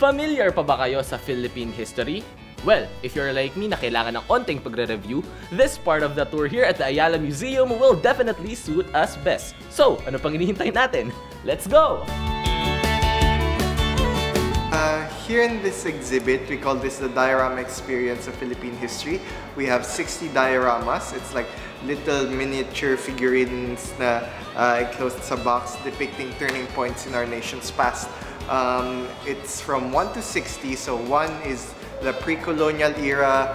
Familiar pa ba kayo sa Philippine history? Well, if you're like me na kailangan ng onting pagre-review, this part of the tour here at the Ayala Museum will definitely suit us best. So, ano pang hinihintay natin? Let's go! Here in this exhibit, we call this the Diorama Experience of Philippine History. We have 60 dioramas. It's like little miniature figurines na enclosed sa box depicting turning points in our nation's past. It's from 1 to 60, so 1 is the pre-colonial era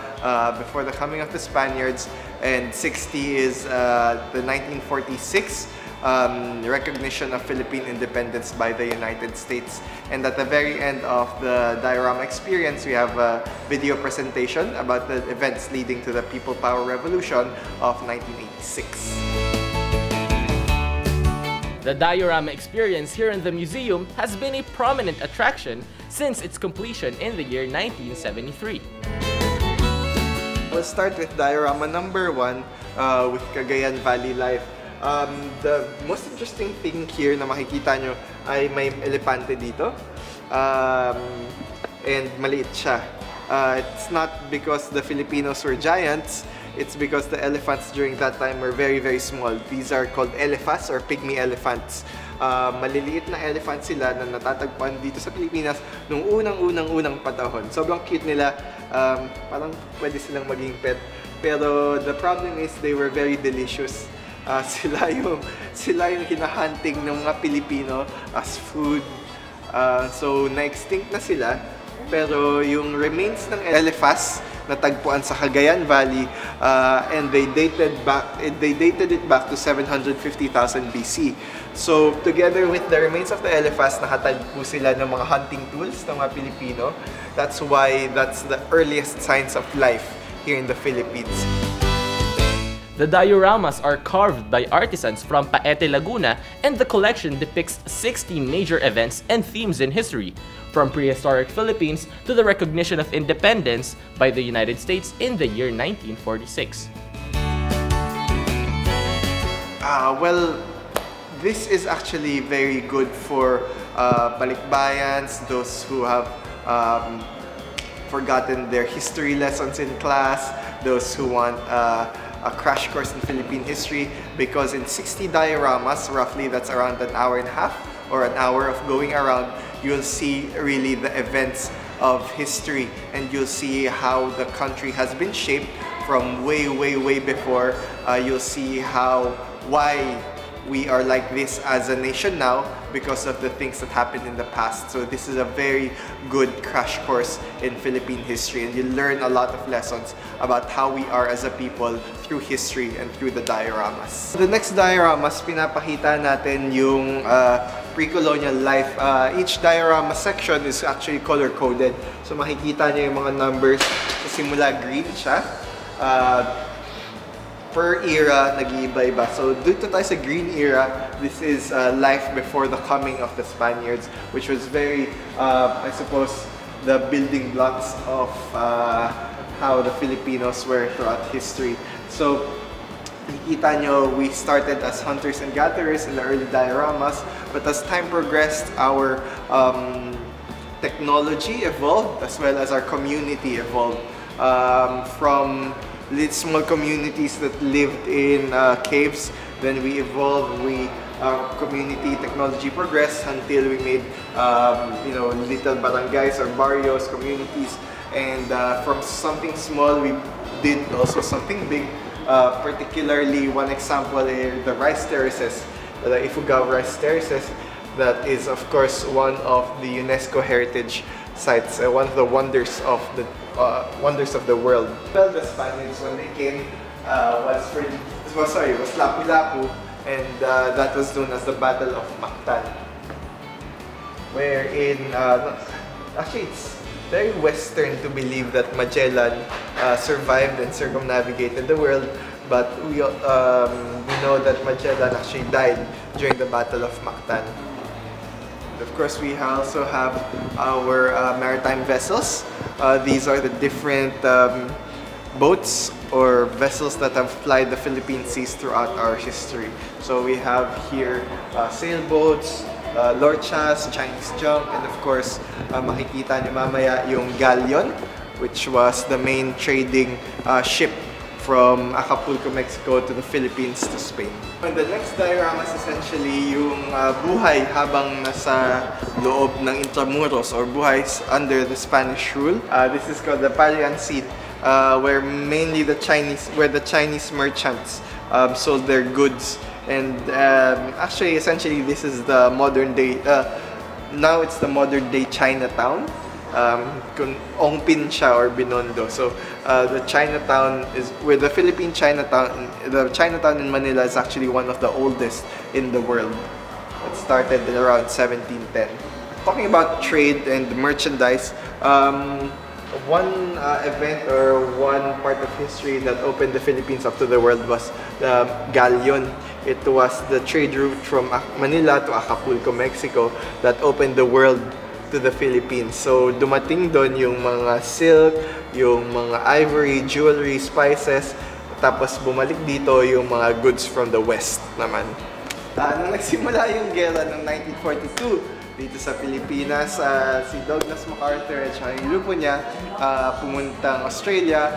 before the coming of the Spaniards, and 60 is the 1946 recognition of Philippine independence by the United States. And at the very end of the diorama experience, we have a video presentation about the events leading to the People Power Revolution of 1986. The diorama experience here in the museum has been a prominent attraction since its completion in the year 1973. We'll start with diorama number 1 with Cagayan Valley life. The most interesting thing here na makikita nyo ay may elepante dito, and maliit siya. It's not because the Filipinos were giants, it's because the elephants during that time were very small. These are called elephas or pygmy elephants. Maliliit na elephant sila na natatagpuan dito sa Pilipinas nung unang panahon. Sobrang cute nila, parang pwede silang maging pet. Pero the problem is they were very delicious. Sila yung hinahunting ng mga Pilipino as food. So na-extinct na sila. Pero yung remains ng elephas natagpuan sa Cagayan Valley, and they dated it back to 750,000 BC. So together with the remains of the elephas, nakatagpo sila ng mga hunting tools ng mga Pilipino. That's why that's the earliest signs of life here in the Philippines. The dioramas are carved by artisans from Paete, Laguna, and the collection depicts 60 major events and themes in history, from prehistoric Philippines to the recognition of independence by the United States in the year 1946. Well, this is actually very good for balikbayans, those who have forgotten their history lessons in class, those who want a crash course in Philippine history, because in 60 dioramas, roughly that's around an hour and a half or an hour of going around, you'll see really the events of history, and you'll see how the country has been shaped from way before. You'll see why we are like this as a nation now because of the things that happened in the past. So this is a very good crash course in Philippine history, and you learn a lot of lessons about how we are as a people through history and through the dioramas. The next dioramas, pinapakita natin yung pre-colonial life. Each diorama section is actually color-coded. So makikita nyo yung mga numbers. So simula green siya. Per era, nag-iiba-iba. So dito tayo sa green era, this is life before the coming of the Spaniards, which was very, I suppose, the building blocks of how the Filipinos were throughout history. So nakikita nyo, we started as hunters and gatherers in the early dioramas, but as time progressed, our technology evolved as well as our community evolved. From small communities that lived in caves, then we evolved, our community technology progressed until we made little barangays or barrios, communities, and from something small we did also something big. Particularly one example is the rice terraces, the Ifugao rice terraces. That is of course one of the UNESCO heritage sites, one of the wonders of the world. Well, the Spaniards, when they came, was Lapu-Lapu, and that was known as the Battle of Mactan, wherein actually it's very Western to believe that Magellan survived and circumnavigated the world, but we know that Magellan actually died during the Battle of Mactan. Of course, we also have our maritime vessels. These are the different boats or vessels that have plied the Philippine seas throughout our history. So we have here sailboats, lorchas, Chinese junk, and of course, makikita niyo mamaya yung galleon, which was the main trading ship from Acapulco, Mexico to the Philippines to Spain. And the next diorama is essentially yung buhay habang nasa loob ng Intramuros or buhay under the Spanish rule. This is called the Palian Seat, where mainly the Chinese merchants sold their goods. And actually, essentially, this is the modern day. Now it's the modern day Chinatown. Kung Ongpin siya or Binondo. So the Chinatown is where the Philippine Chinatown. The Chinatown in Manila is actually one of the oldest in the world. It started in around 1710. Talking about trade and merchandise, one event or one part of history that opened the Philippines up to the world was the galleon. It was the trade route from Manila to Acapulco, Mexico that opened the world to the Philippines. So dumating doon yung mga silk, yung mga ivory, jewelry, spices, tapos bumalik dito yung mga goods from the West naman. Nung nagsimula yung gera ng 1942 dito sa Pilipinas, si Douglas MacArthur at yung grupo niya pumuntang Australia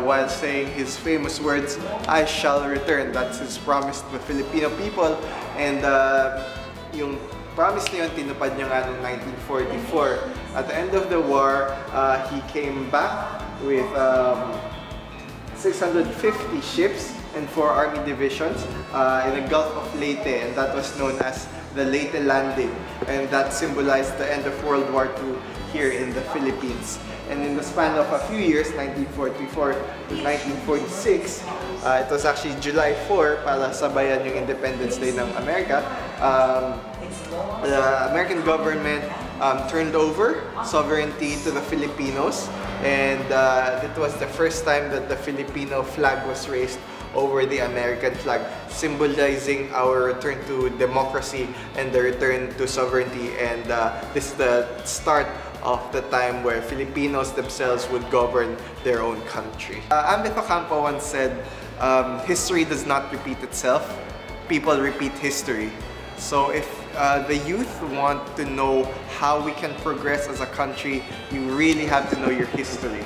while saying his famous words, "I shall return." That's his promise to the Filipino people. And yung promise niya yun, tinupad niya nga noong 1944. At the end of the war, he came back with 650 ships and 4 army divisions in the Gulf of Leyte, and that was known as the Leyte Landing, and that symbolized the end of World War II here in the Philippines. And in the span of a few years, 1944 to 1946, it was actually July 4 para sabayan yung Independence Day ng Amerika. The American government turned over sovereignty to the Filipinos, and it was the first time that the Filipino flag was raised over the American flag, symbolizing our return to democracy and the return to sovereignty. And this is the start of the time where Filipinos themselves would govern their own country. Ambeth Ocampo once said, history does not repeat itself, people repeat history. So if the youth want to know how we can progress as a country, you really have to know your history.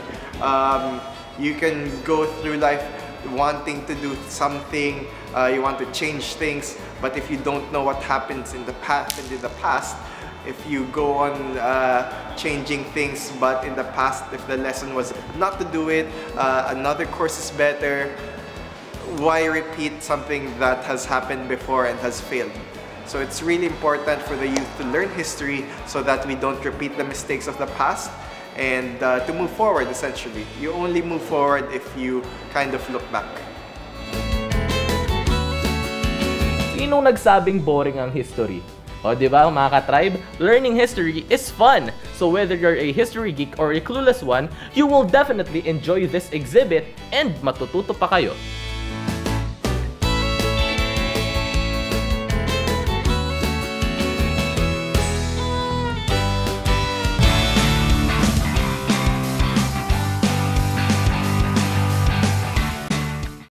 You can go through life wanting to do something, you want to change things, but if you don't know what happens in the past, if you go on changing things, but in the past, if the lesson was not to do it, another course is better, why repeat something that has happened before and has failed? So it's really important for the youth to learn history so that we don't repeat the mistakes of the past, and to move forward, essentially. You only move forward if you kind of look back. Sinong nagsabing boring ang history? O diba mga ka-tribe, learning history is fun! So whether you're a history geek or a clueless one, you will definitely enjoy this exhibit and matututo pa kayo.